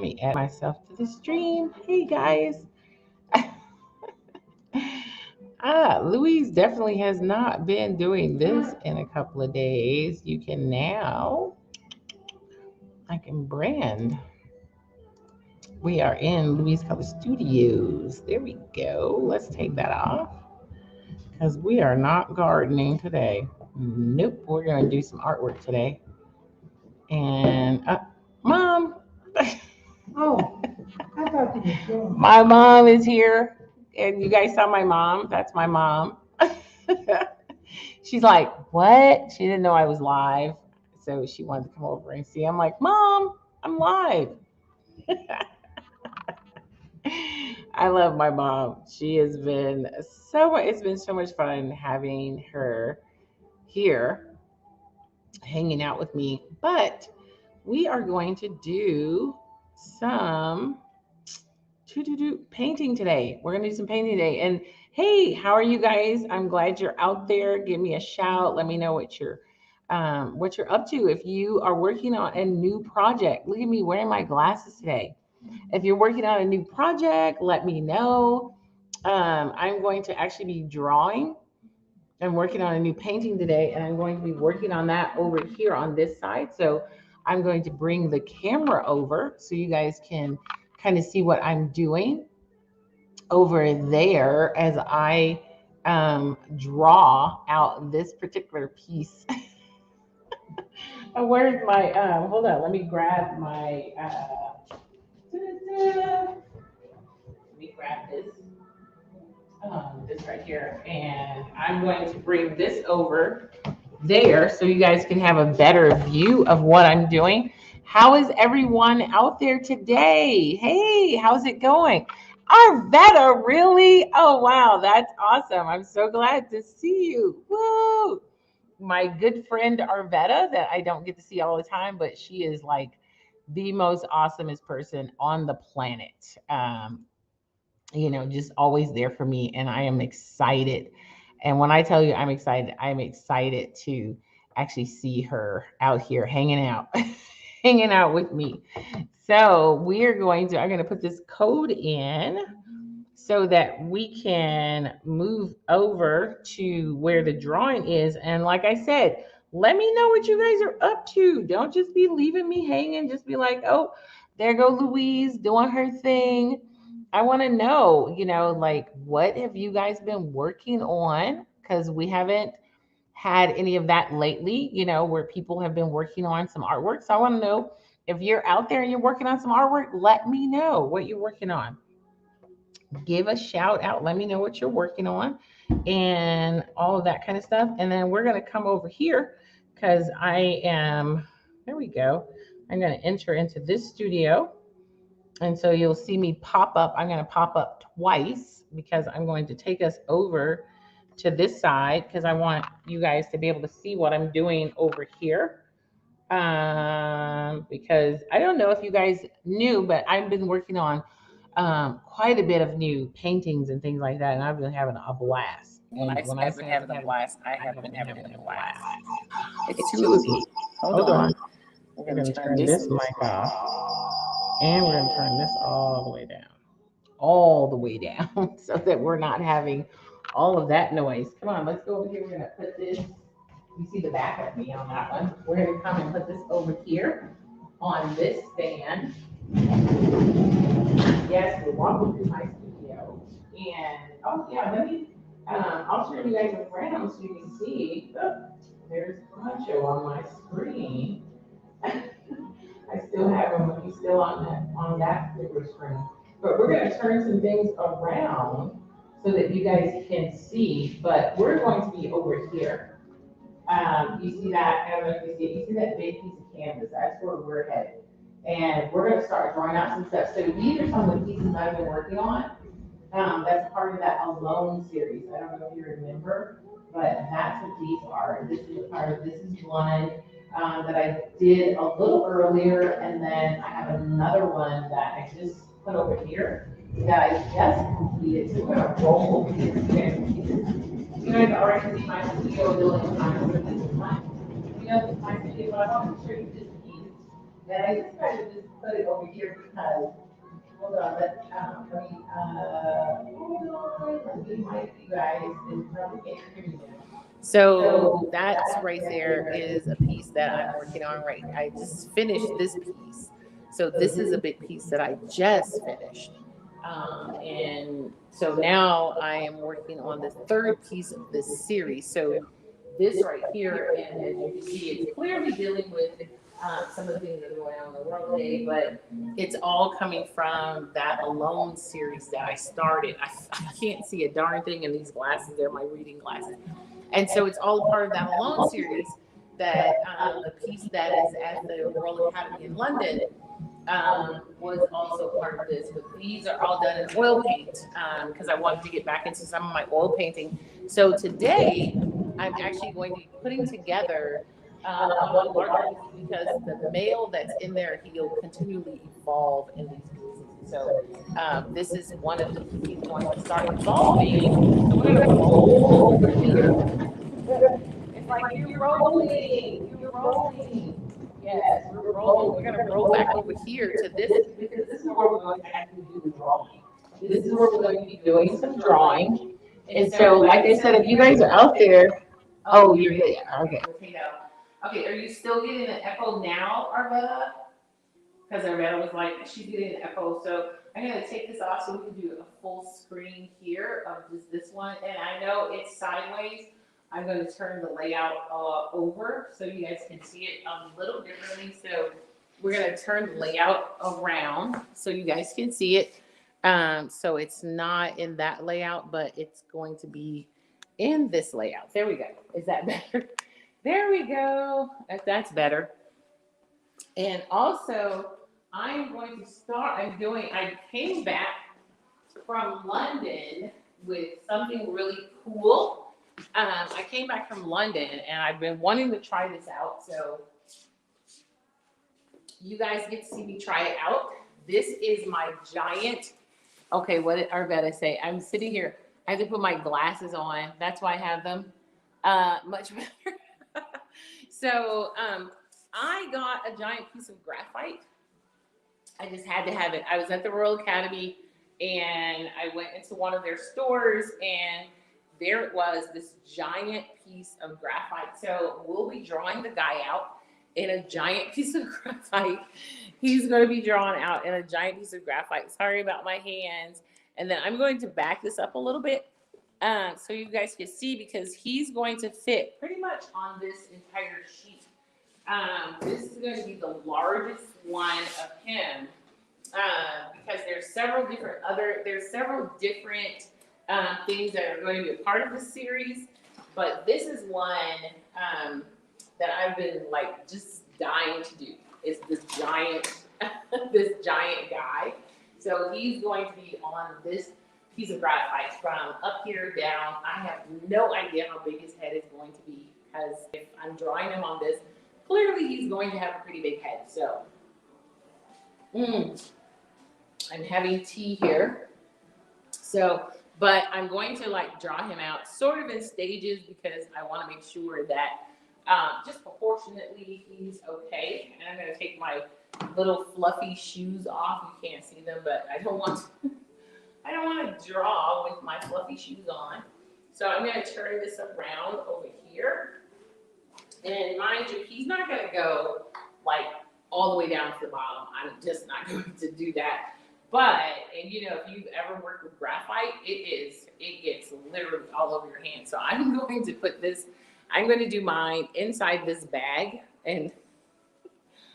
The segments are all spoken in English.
Let me add myself to the stream. Hey guys. Louise definitely has not been doing this in a couple of days. You can now, I can brand. We are in Louise Cutler Studios. There we go. Let's take that off because we are not gardening today. Nope, we're going to do some artwork today. And, Mom. Oh, I thought you were showing. My mom is here. And you guys saw my mom. That's my mom. She's like, what? She didn't know I was live. So she wanted to come over and see. I'm like, Mom, I'm live. I love my mom. She has been it's been so much fun having her here hanging out with me. But we are going to do some painting today. We're gonna do some painting today. And hey, how are you guys? I'm glad you're out there. Give me a shout. Let me know what you're up to. If you are working on a new project, look at me wearing my glasses today. If you're working on a new project, let me know. I'm going to actually be drawing. I'm working on a new painting today, and I'm going to be working on that over here on this side. So I'm going to bring the camera over so you guys can kind of see what I'm doing over there as I draw out this particular piece. Where's my, hold on, let me grab my, let me grab this right here, and I'm going to bring this over there so you guys can have a better view of what I'm doing. How is everyone out there today? Hey, how's it going? Arvetta, really? Oh, wow, that's awesome. I'm so glad to see you. Woo! My good friend Arvetta, that I don't get to see all the time, but she is like the most awesomest person on the planet. Just always there for me. And I am excited. And when I tell you I'm excited to actually see her out here hanging out, hanging out with me. So I'm going to put this code in so that we can move over to where the drawing is. And like I said, let me know what you guys are up to. Don't just be leaving me hanging. Just be like, oh, there go Louise doing her thing. I want to know, like what have you guys been working on? Because we haven't had any of that lately, where people have been working on some artwork. So I want to know if you're out there and you're working on some artwork, let me know what you're working on. Give a shout out. Let me know what you're working on and all of that kind of stuff. And then we're going to come over here because there we go. I'm going to enter into this studio. And so you'll see me pop up. I'm going to pop up twice because I'm going to take us over to this side because I want you guys to be able to see what I'm doing over here. Because I don't know if you guys knew, but I've been working on quite a bit of new paintings and things like that, and I've been having a blast. And when I I've been say I've having been a having, blast. I I have have been been having having a a blast. blast. It's It's two two of of me. me. Hold Hold on. on. We're We're going to gonna turn turn this. this mic off, and we're gonna turn this all the way down, all the way down, so that we're not having all of that noise. Come on, let's go over here. We're gonna put this. You see the back of me on that one. We're gonna come and put this over here on this stand. Yes, we're walking through my studio. And oh yeah, I'll show you guys around so you can see. Oh, there's Poncho on my screen. I still have him, he's still on that particular screen. But we're gonna turn some things around so that you guys can see, but we're going to be over here. You see that, I don't know if you see it, you see that big piece of canvas, that's where we're headed. And we're gonna start drawing out some stuff. So these are some of the pieces I've been working on. That's part of that Alone series. I don't know if you remember, but that's what these are. This is one that I did a little earlier, and then I have another one that I just put over here that I just completed. So we're gonna roll over here. You guys already see my studio a million times, but this is my studio, but I want to show you this piece And I just kind of just put it over here because, hold on, let me mic you guys, and probably can't hear me now. So that's right there is a piece that I'm working on right. I just finished this piece. So this is a big piece that I just finished. And so now I am working on the third piece of this series. So this right here, and as you can see, it's clearly dealing with some of the things that are going on in the world today, but it's all coming from that Alone series that I started. I can't see a darn thing in these glasses. They're my reading glasses. And so it's all part of that Alone series that the piece that is at the Royal Academy in London was also part of this. But these are all done in oil paint because I wanted to get back into some of my oil painting. So today I'm actually going to be putting together one of the larger pieces because the male that's in there, he'll continually evolve in these pieces. So this is one of the pieces he's going to start evolving. So we're going to roll over here. It's like you're rolling, you're rolling. Yes, we're rolling. We're gonna roll back over here to this because this is where we're going to actually do the drawing. This is where we're going to be doing some drawing. And so, like I said, if you guys are out there, oh, you're good. Okay. Okay, are you still getting an echo now, Arvetta? Because Arvetta was like, she's getting an echo. So I'm gonna take this off so we can do a full screen here of just this one. And I know it's sideways. I'm going to turn the layout over so you guys can see it a little differently. So we're going to turn the layout around so you guys can see it. So it's not in that layout, but it's going to be in this layout. There we go. Is that better? There we go. That's better. And also, I'm going to start, I came back from London with something really cool. I came back from London and I've been wanting to try this out. So you guys get to see me try it out. This is my giant. Okay, what did Arvetta say? I'm sitting here. I have to put my glasses on. That's why I have them. Much better. So I got a giant piece of graphite. I just had to have it. I was at the Royal Academy and I went into one of their stores and there it was, this giant piece of graphite. So we'll be drawing the guy out in a giant piece of graphite. He's going to be drawn out in a giant piece of graphite. Sorry about my hands. And then I'm going to back this up a little bit so you guys can see because he's going to fit pretty much on this entire sheet. This is going to be the largest one of him because there's several different things that are going to be a part of this series, but this is one that I've been like just dying to do. It's this giant, this giant guy. So he's going to be on this piece of graphite from up here down. I have no idea how big his head is going to be because if I'm drawing him on this, clearly he's going to have a pretty big head. So I'm having tea here. So, but I'm going to like draw him out sort of in stages because I want to make sure that just proportionately he's okay. And I'm going to take my little fluffy shoes off. You can't see them, but I don't want to draw with my fluffy shoes on. So I'm going to turn this around over here. And mind you, he's not going to go like all the way down to the bottom. I'm just not going to do that. But, and you know, if you've ever worked with graphite, it gets literally all over your hand. So I'm going to put this, I'm going to do mine inside this bag. And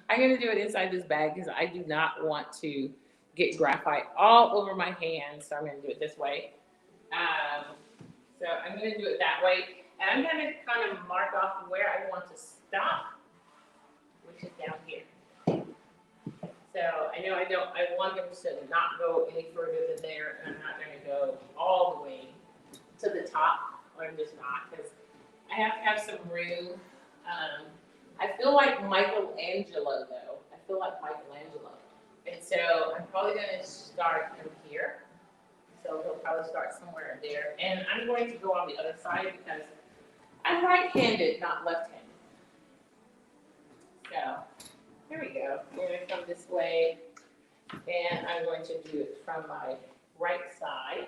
I'm going to do it inside this bag because I do not want to get graphite all over my hands. So I'm going to do it this way. So I'm going to do it that way. And I'm going to kind of mark off where I want to stop, which is down here. So I know I want him to not go any further than there, and I'm not going to go all the way to the top, or I'm just not, because I have to have some room. I feel like Michelangelo, though. I feel like Michelangelo. And so I'm probably going to start from here. So he'll probably start somewhere there. And I'm going to go on the other side because I'm right-handed, not left-handed. So Here we go. We're going to come this way, and I'm going to do it from my right side.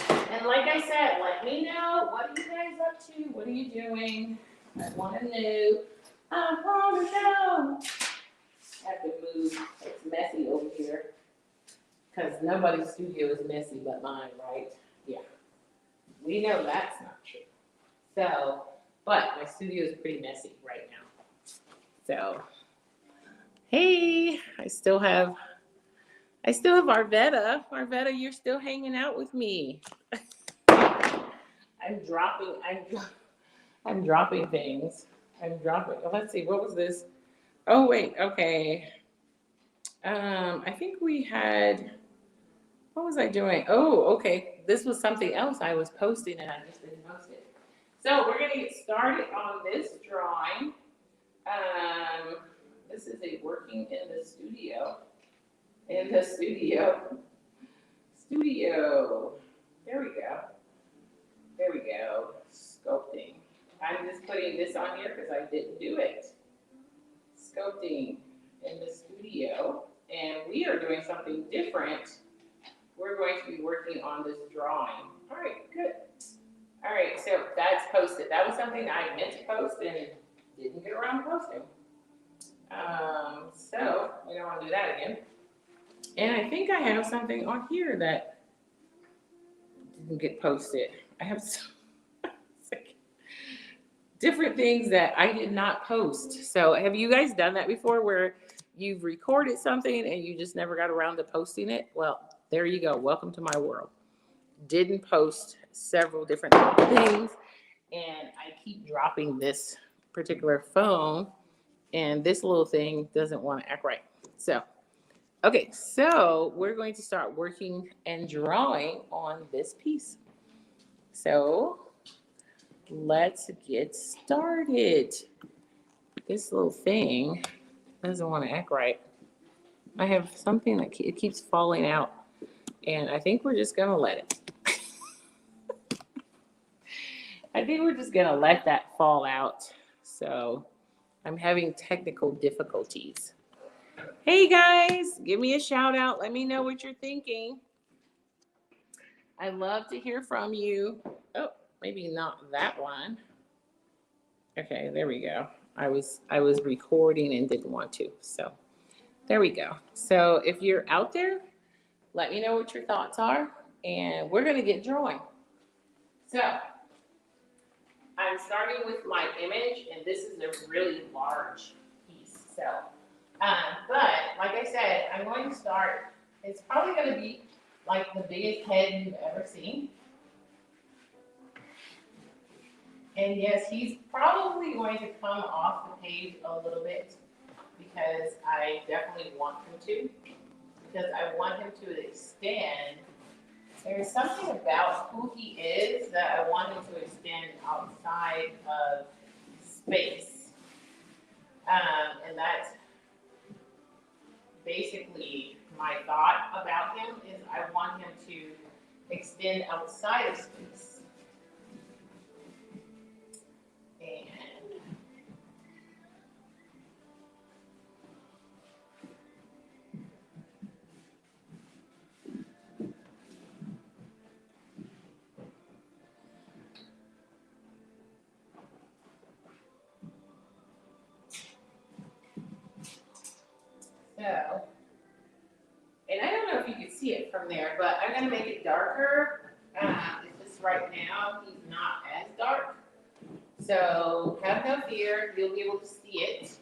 And like I said, let me know, what are you guys up to? What are you doing? I want to know. I want to know. I have to move. It's messy over here. Because nobody's studio is messy but mine, right? Yeah. We know that's not true. So, but my studio is pretty messy right now. So, hey, I still have Arvetta. Arvetta, you're still hanging out with me. I'm dropping things. Let's see, what was this? Oh wait, okay. I think we had, what was I doing? Oh, okay. This was something else I was posting and I just didn't post it. So we're gonna get started on this drawing. This is a working in the studio. Studio. There we go. Sculpting. I'm just putting this on here because I didn't do it. Sculpting in the studio. And we are doing something different. We're going to be working on this drawing. All right, good. All right, so that's posted. That was something I meant to post and didn't get around to posting. So we don't want to do that again. And I think I have something on here that didn't get posted. I have some different things that I did not post. So have you guys done that before where you've recorded something and you just never got around to posting it? Well, there you go. Welcome to my world. Didn't post several different things, and I keep dropping this particular phone, and this little thing doesn't want to act right. So, okay, so we're going to start working and drawing on this piece. So let's get started. This little thing doesn't want to act right. I have something that it keeps falling out, and I think we're just going to let it. I think we're just going to let that fall out. So I'm having technical difficulties. Hey guys, give me a shout out. Let me know what you're thinking. I love to hear from you. Oh, maybe not that one. Okay, there we go. I was recording and didn't want to. So there we go. So if you're out there, let me know what your thoughts are, and we're going to get drawing. So I'm starting with my image, and this is a really large piece. So, but like I said, I'm going to start. It's probably going to be like the biggest head you've ever seen. And yes, he's probably going to come off the page a little bit because I definitely want him to. Because I want him to extend. There's something about who he is that I want him to extend outside of space. And that's basically my thought about him is I want him to extend outside of space. And so, and I don't know if you can see it from there, but I'm going to make it darker. It's just right now, he's not as dark. So have no fear, you'll be able to see it.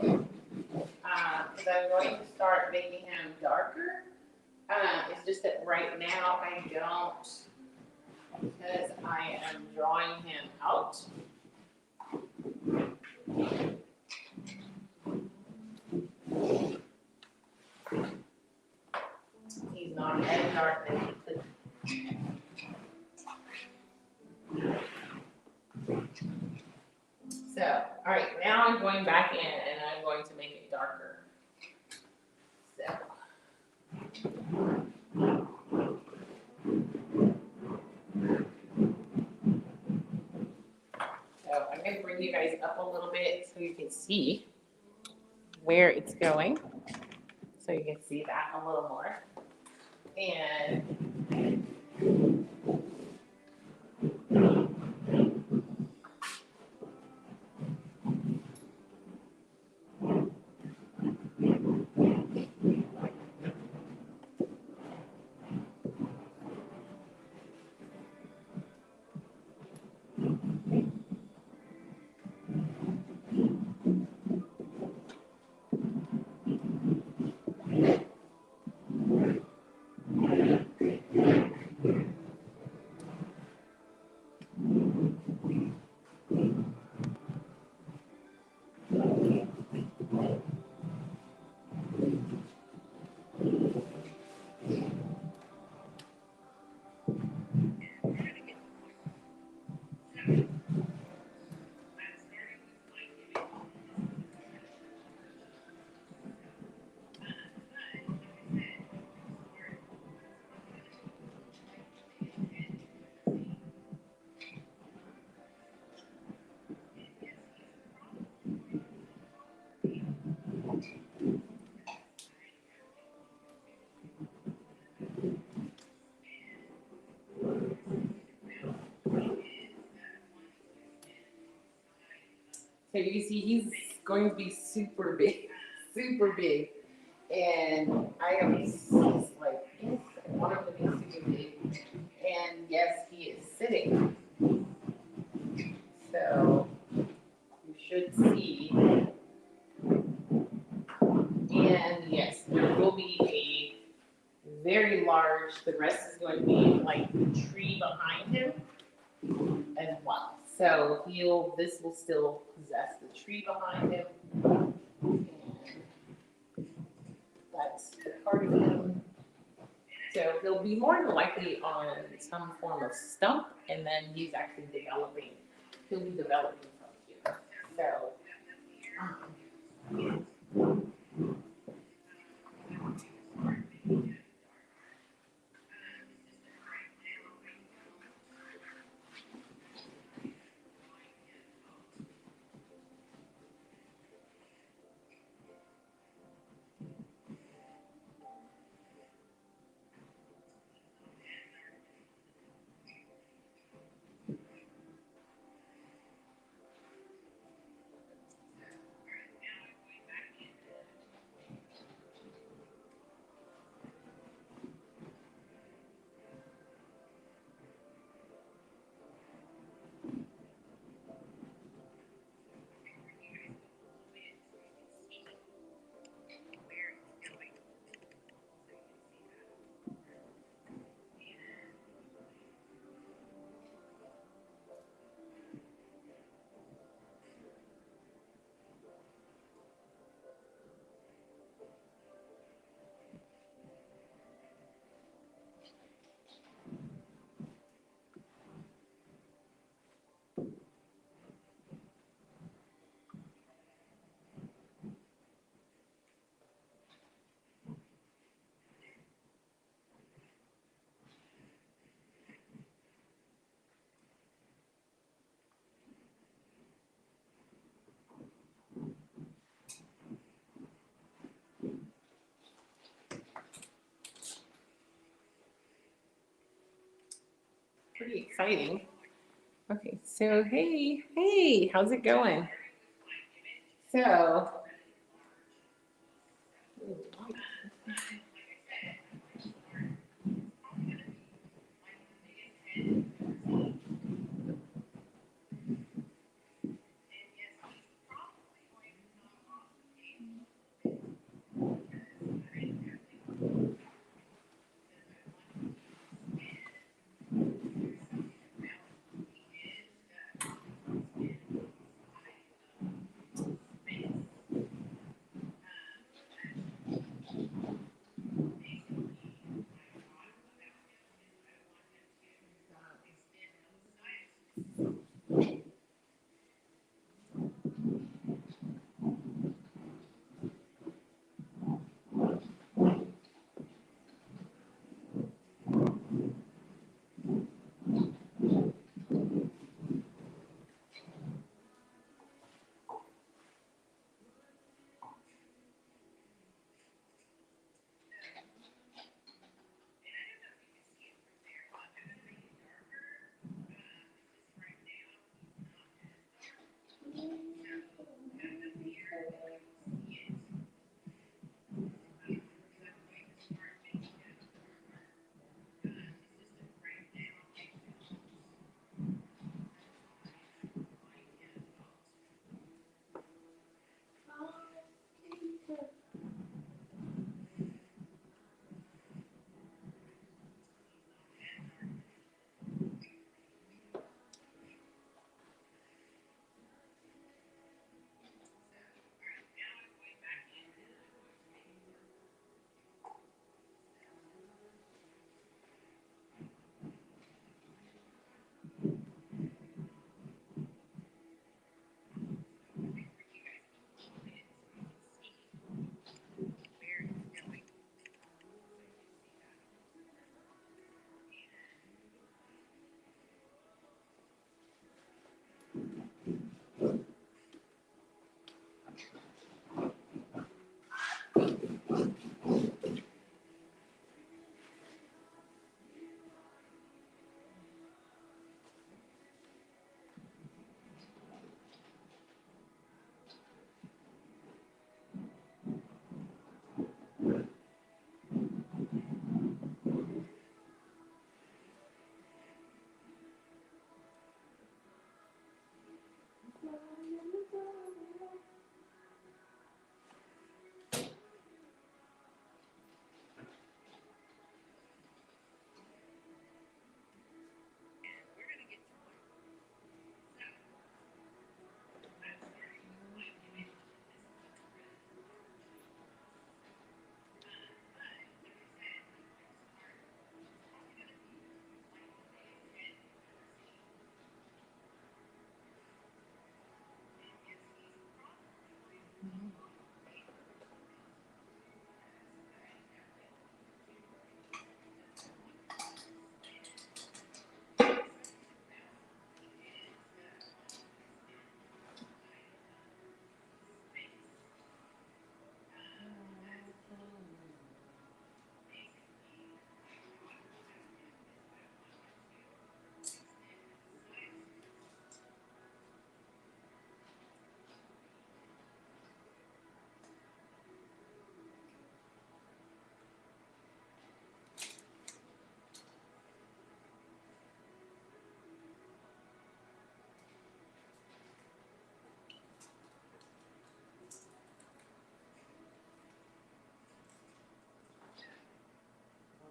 Because I'm going to start making him darker. It's just that right now I don't, because I am drawing him out. He's not as dark as he could be. So, all right, now I'm going back in and I'm going to make it darker. So I I'm going to bring you guys up a little bit so you can see where it's going. So you can see that a little more. And so you see he's going to be super big, super big. And I am like, yes, I want him to be super big. And yes, he is sitting. So you should see. And yes, there will be a very large, the rest is going to be like the tree behind him as well. So this will still possess the tree behind him. And that's part of him. So he'll be more than likely on some form of stump, and then he's actually developing. He'll be developing from here. So, pretty exciting. Okay, so hey, how's it going? So,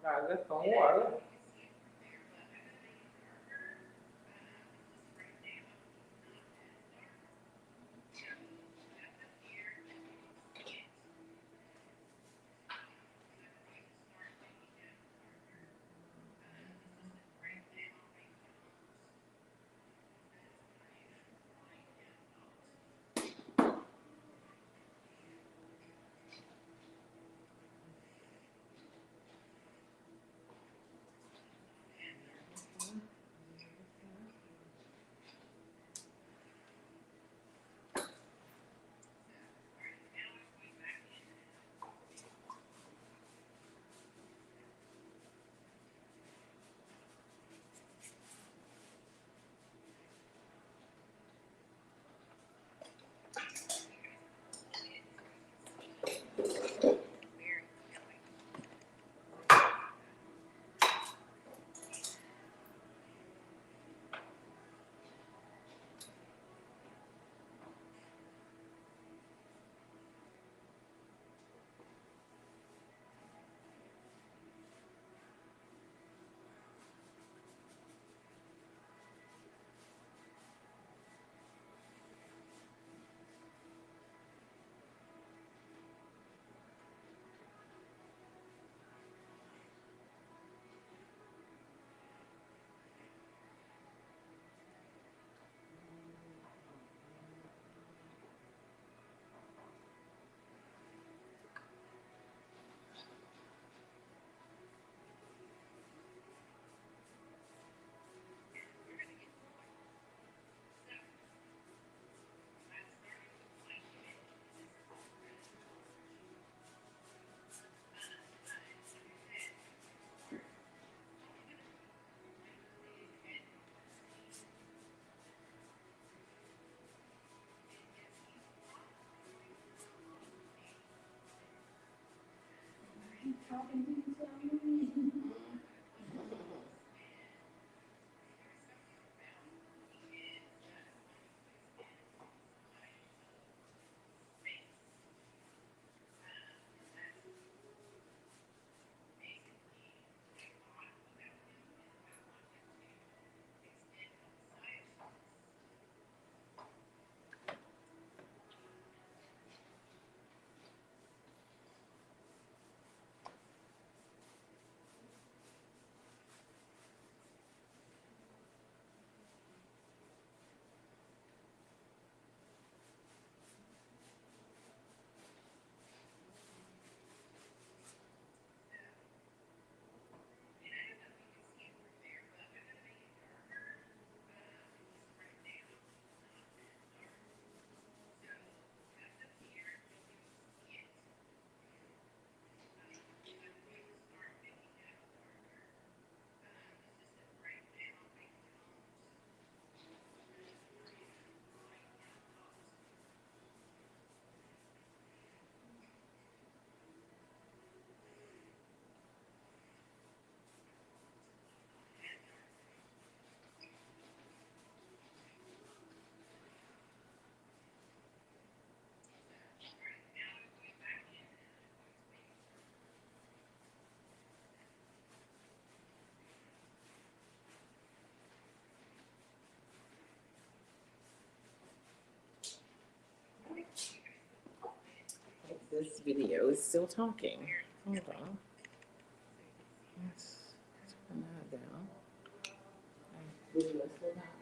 Gotta get some water. this video is still talking. Hold on. Let's turn that down. Video is still talking.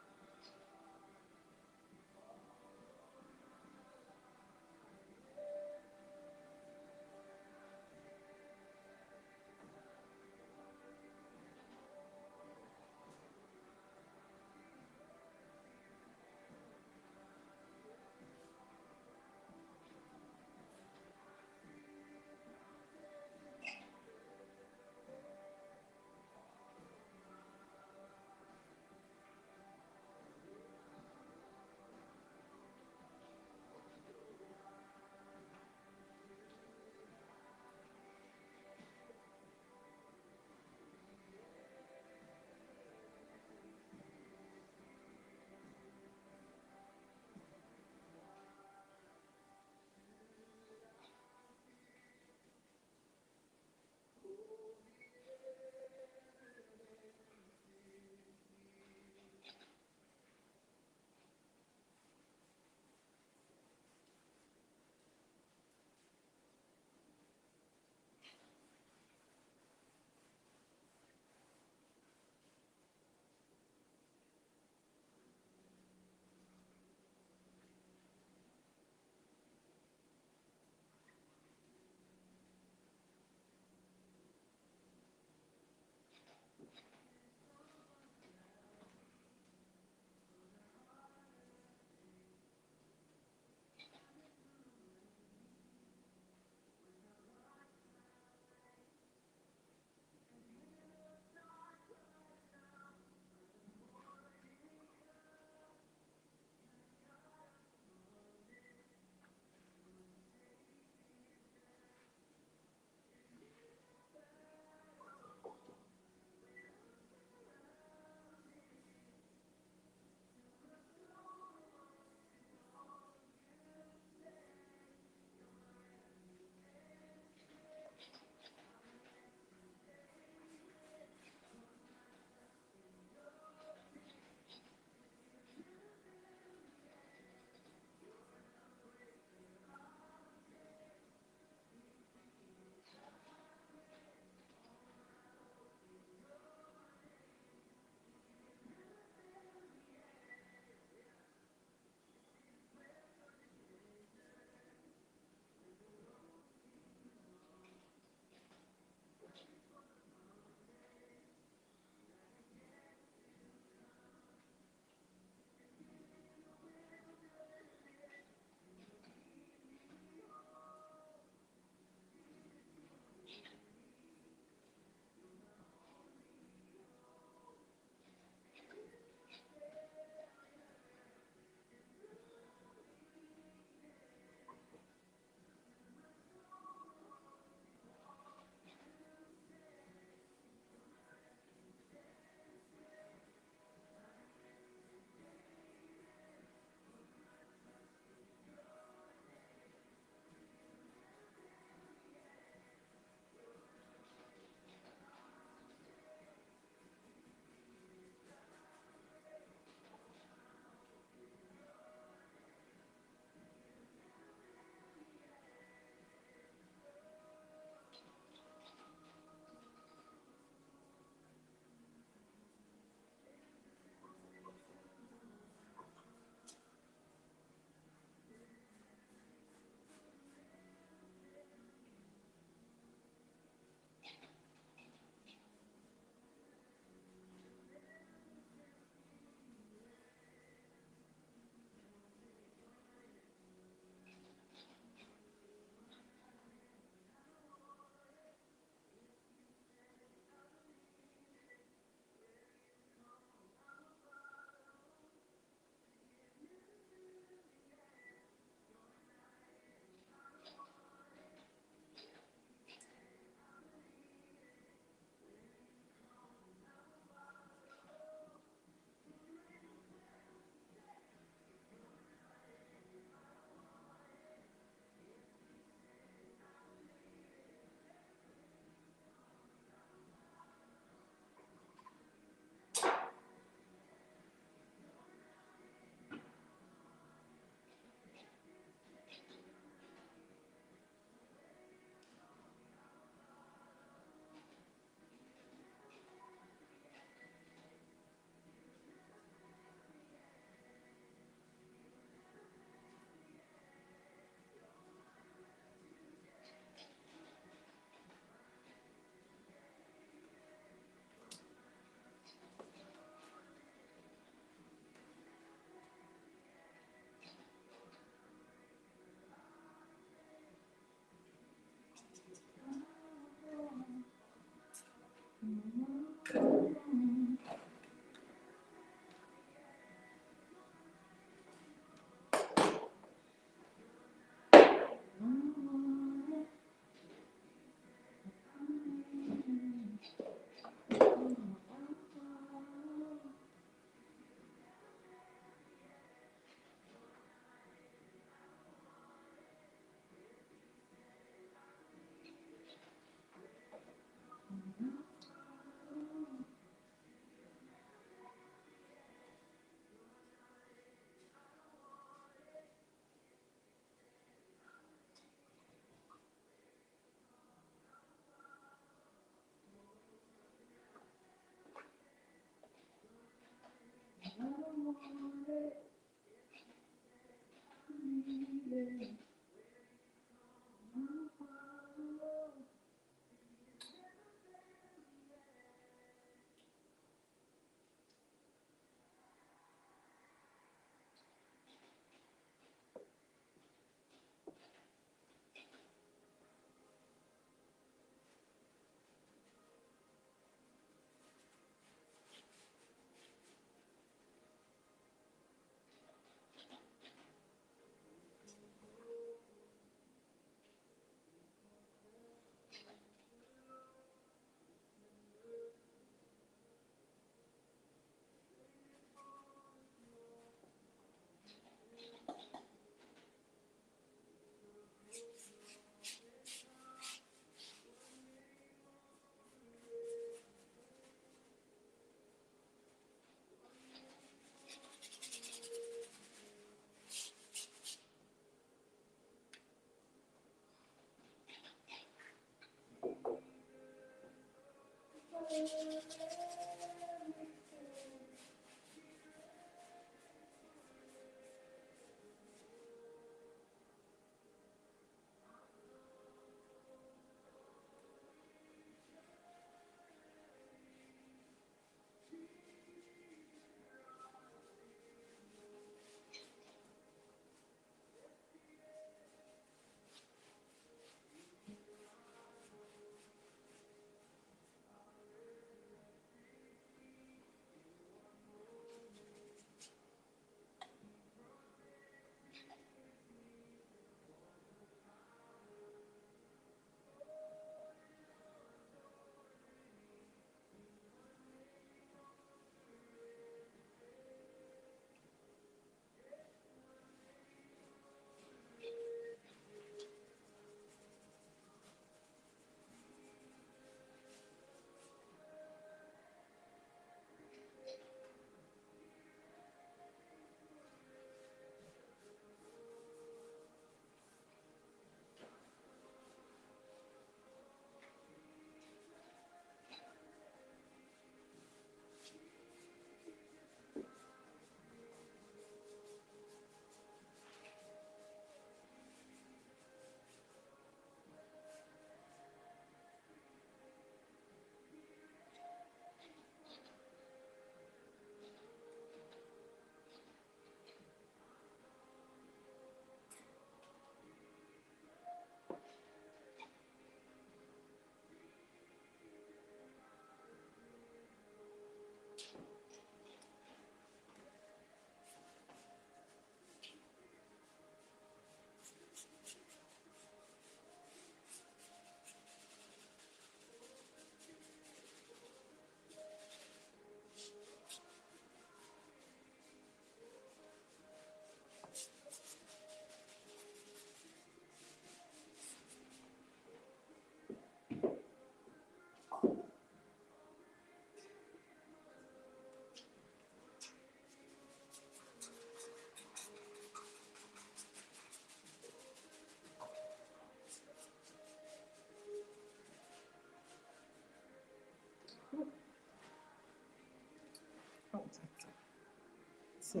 So.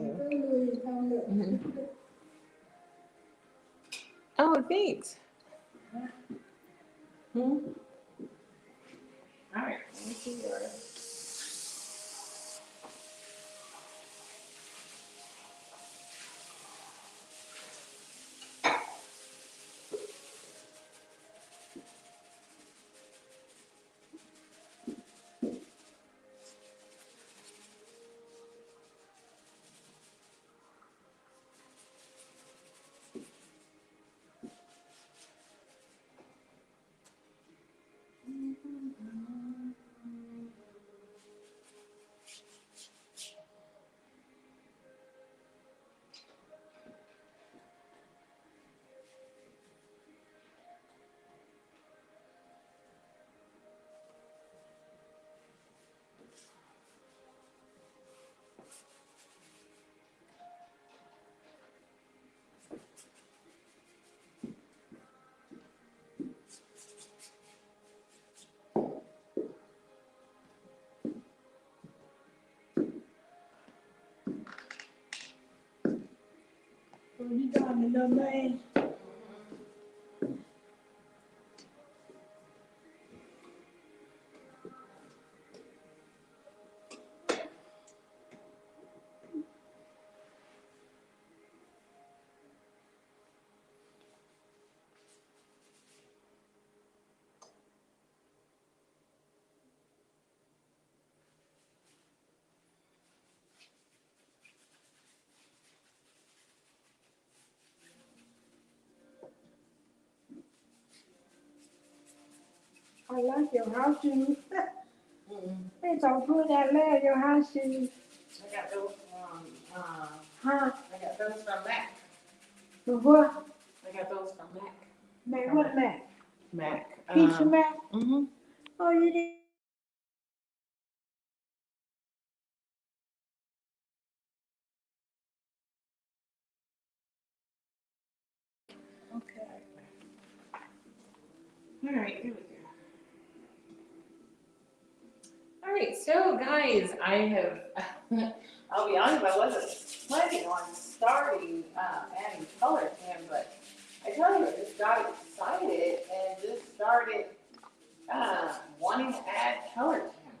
Oh, thanks. All right. Let me see yours. on the little man. I like your house shoes. It's so good. I love your house shoes. I got those Huh? I got those from Mac. For what? I got those from Mac. Mac, what Mac? Mac. Pizza Mac? Mm-hmm. Oh, you did? Okay. All right, here we go. All right, so guys, I have, I'll be honest, I wasn't planning on starting adding color to him, but I tell you, I just got excited and just started wanting to add color to him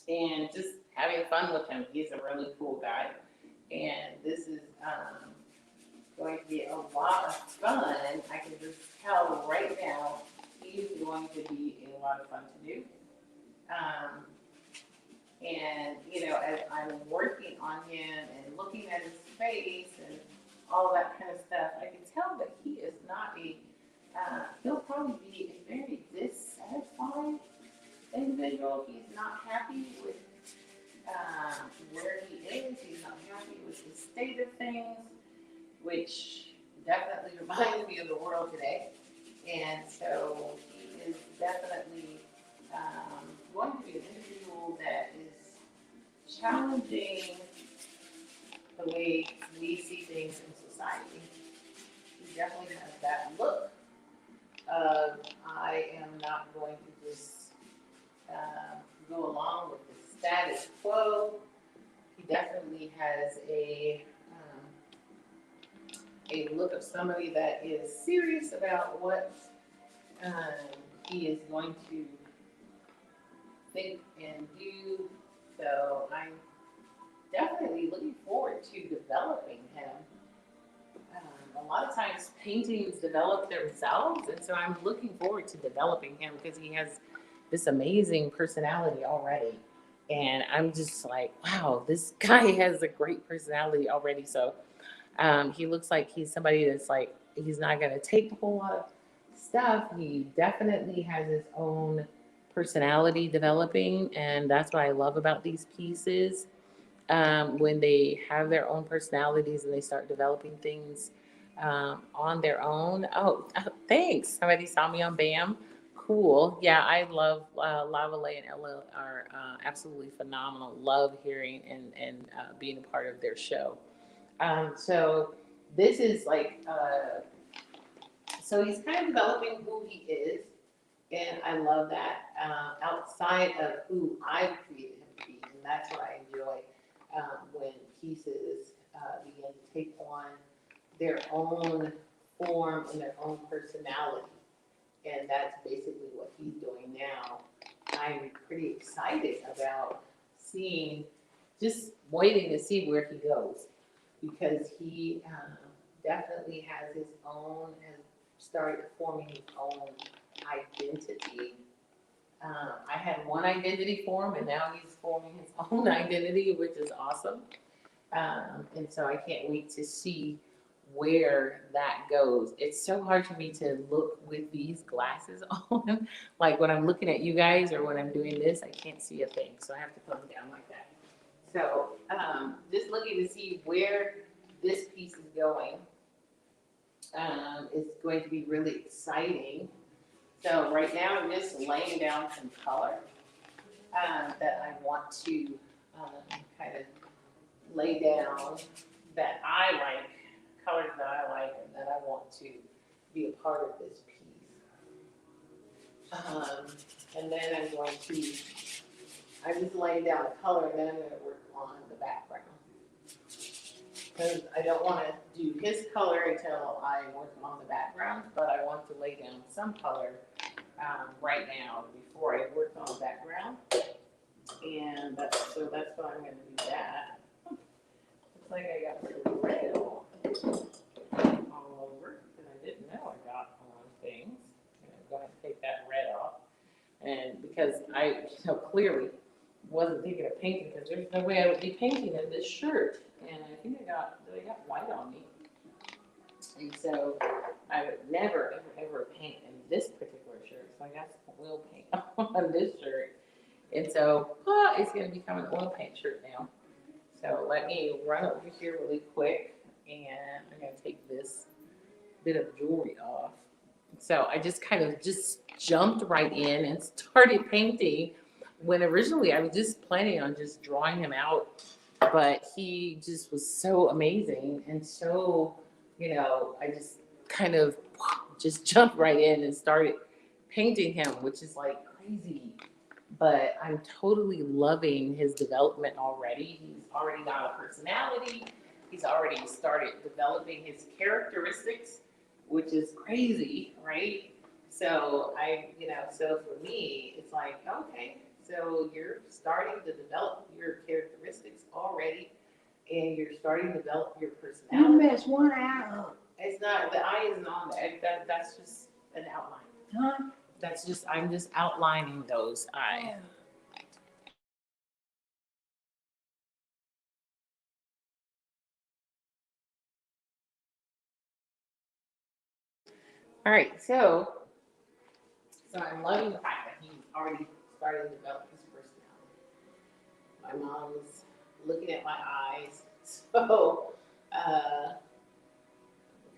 and just having fun with him. He's a really cool guy, and this is going to be a lot of fun. I can just tell right now he's going to be a lot of fun to do. And, you know, as I'm working on him and looking at his face and all that kind of stuff, I can tell that he is not he'll probably be a very dissatisfied individual. He's not happy with where he is. He's not happy with the state of things, which definitely reminds me of the world today. And so he is definitely going to be an individual that is challenging the way we see things in society. He definitely has that look of I am not going to just go along with the status quo. He definitely has a look of somebody that is serious about what he is going to think and do. So I'm definitely looking forward to developing him. A lot of times paintings develop themselves, and so I'm looking forward to developing him because he has this amazing personality already. And I'm just like, wow, this guy has a great personality already. So he looks like he's somebody that's like, he's not going to take a whole lot of stuff. He definitely has his own personality developing, and that's what I love about these pieces. When they have their own personalities and they start developing things on their own. Oh, thanks. Somebody saw me on BAM. Cool. Yeah, I love Lavalay and Ella are absolutely phenomenal. Love hearing and being a part of their show. So this is like, so he's kind of developing who he is, and I love that. Outside of who I've created him to be, and that's what I enjoy when pieces begin to take on their own form and their own personality, and that's basically what he's doing now. I'm pretty excited about seeing, just waiting to see where he goes, because he definitely has his own, has started forming his own identity. I had one identity form, and now he's forming his own identity, which is awesome. And so I can't wait to see where that goes. It's so hard for me to look with these glasses on. Like when I'm looking at you guys or when I'm doing this, I can't see a thing. So I have to put them down like that. So just looking to see where this piece is going is going to be really exciting. So right now I'm just laying down some color that I want to kind of lay down, that I like, colors that I like and that I want to be a part of this piece. And then I'm just laying down the color, and then I'm going to work on the background. because I don't want to do his color until I work on the background, but I want to lay down some color right now before I work on the background. And that's what I'm going to do that. Looks like I got some red all over, because I didn't know I got on things. And I'm going to take that red off. And because I clearly wasn't thinking of painting, because there's no way I would be painting in this shirt. And I think I got white on me. And so I would never, ever, ever paint in this particular shirt. So I guess I will paint on this shirt. And so it's going to become an oil paint shirt now. So let me run over here really quick, and I'm going to take this bit of jewelry off. So I just kind of just jumped right in and started painting, when originally I was just planning on just drawing him out, but he just was so amazing. And so, I just kind of just jumped right in and started painting him, which is like crazy. But I'm totally loving his development already. He's already got a personality. He's already started developing his characteristics, which is crazy, right? So so for me, it's like, okay, so you're starting to develop your characteristics already, and you're starting to develop your You personality. mess one eye up. It's not, the eye isn't on there. That's just an outline. Huh? I'm just outlining those eyes. All right, so I'm loving the fact that he's already starting to develop his personality. My mom's looking at my eyes, so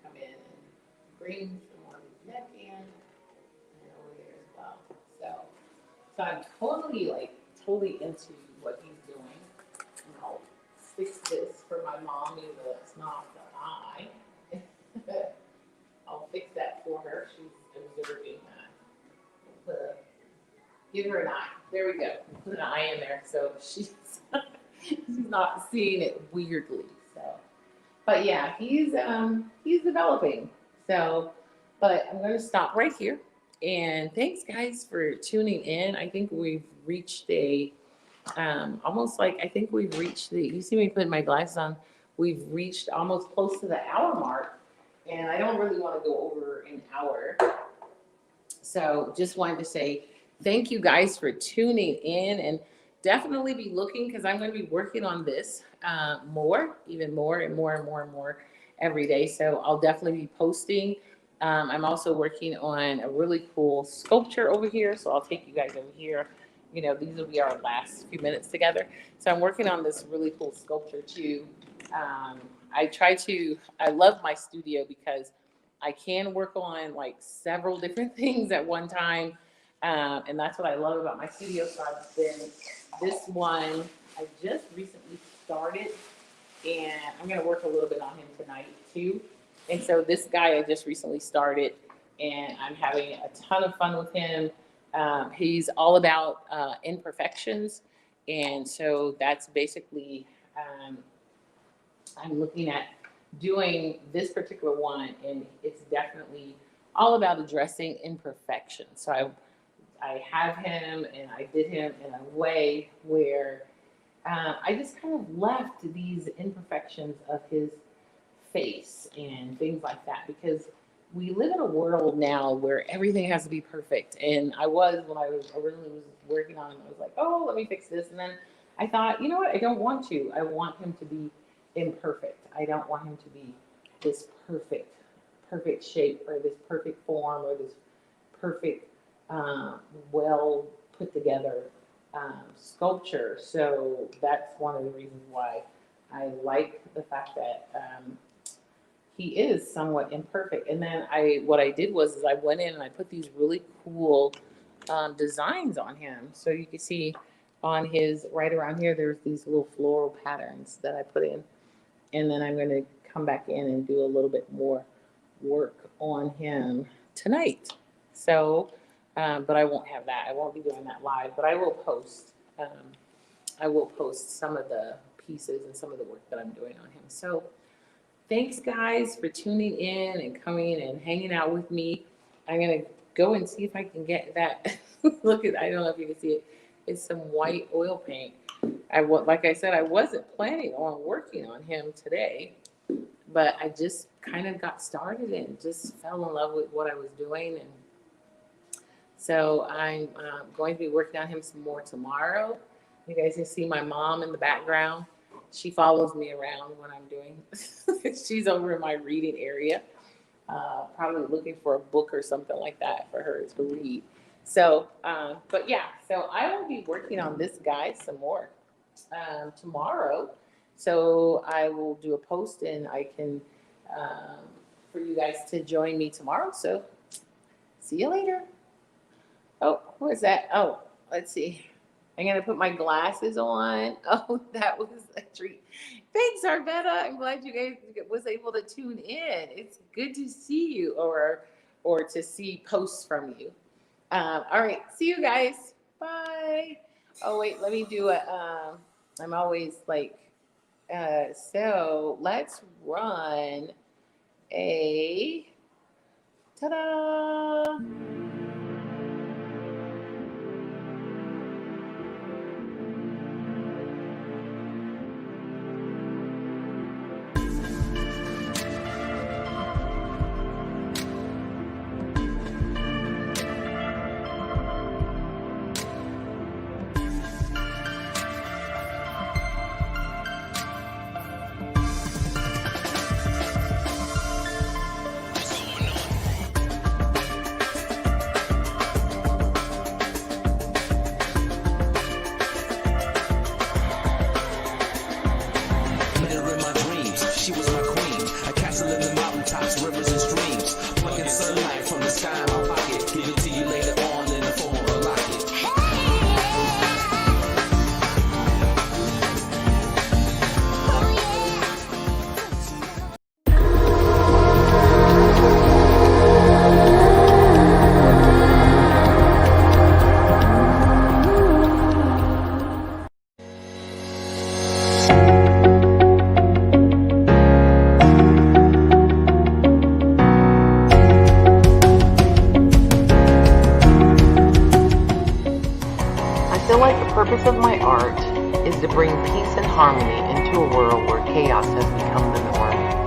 come in and bring some more of his neck in and over there as well. So I'm totally into what he's doing. And I'll fix this for my mom, even though it's not the eye. I'll fix that for her. She's observing that. Give her an eye. There we go. Put an eye in there, so she's not seeing it weirdly. So, but yeah, he's developing. So, but I'm going to stop right here. And thanks, guys, for tuning in. I think we've reached almost like, I think we've reached you see me putting my glasses on. We've reached almost close to the hour mark, and I don't really want to go over an hour. So just wanted to say thank you guys for tuning in, and definitely be looking, because I'm going to be working on this even more and more and more and more every day. So I'll definitely be posting. I'm also working on a really cool sculpture over here. So I'll take you guys over here. These will be our last few minutes together. So I'm working on this really cool sculpture too. I love my studio because I can work on like several different things at one time. And that's what I love about my studio. So this one, I just recently started, and I'm going to work a little bit on him tonight too. And so this guy I just recently started, and I'm having a ton of fun with him. He's all about imperfections. And so that's basically, I'm looking at doing this particular one, and it's definitely all about addressing imperfections. So I have him, and I did him in a way where I just kind of left these imperfections of his face and things like that, because we live in a world now where everything has to be perfect. And when I was originally working on him, I was like, oh, let me fix this. And then I thought, you know what? I don't want to. I want him to be imperfect. I don't want him to be this perfect shape, or this perfect form, or this perfect, well put together sculpture. So that's one of the reasons why I like the fact that he is somewhat imperfect. And then what I did was I went in and I put these really cool designs on him. So you can see on his, right around here, there's these little floral patterns that I put in. And then I'm going to come back in and do a little bit more work on him tonight. So, but I won't have that. I won't be doing that live, but I will post. I will post some of the pieces and some of the work that I'm doing on him. So thanks guys for tuning in and coming and hanging out with me. I'm gonna go and see if I can get that. Look at, I don't know if you can see it. It's some white oil paint. Like I said, I wasn't planning on working on him today, but I just kind of got started and just fell in love with what I was doing. And so I'm going to be working on him some more tomorrow. You guys can see my mom in the background. She follows me around when I'm doing. She's over in my reading area, probably looking for a book or something like that for her to read. So, but yeah, so I will be working on this guy some more tomorrow. So I will do a post and I can, for you guys to join me tomorrow. So see you later. Oh, who is that? Oh, let's see. I'm going to put my glasses on. Oh, that was a treat. Thanks, Arvetta. I'm glad you guys was able to tune in. It's good to see you or to see posts from you. All right. See you guys. Bye. Oh, wait. Let me do a, I'm always like, so let's run a, ta-da. I feel like the purpose of my art is to bring peace and harmony into a world where chaos has become the norm.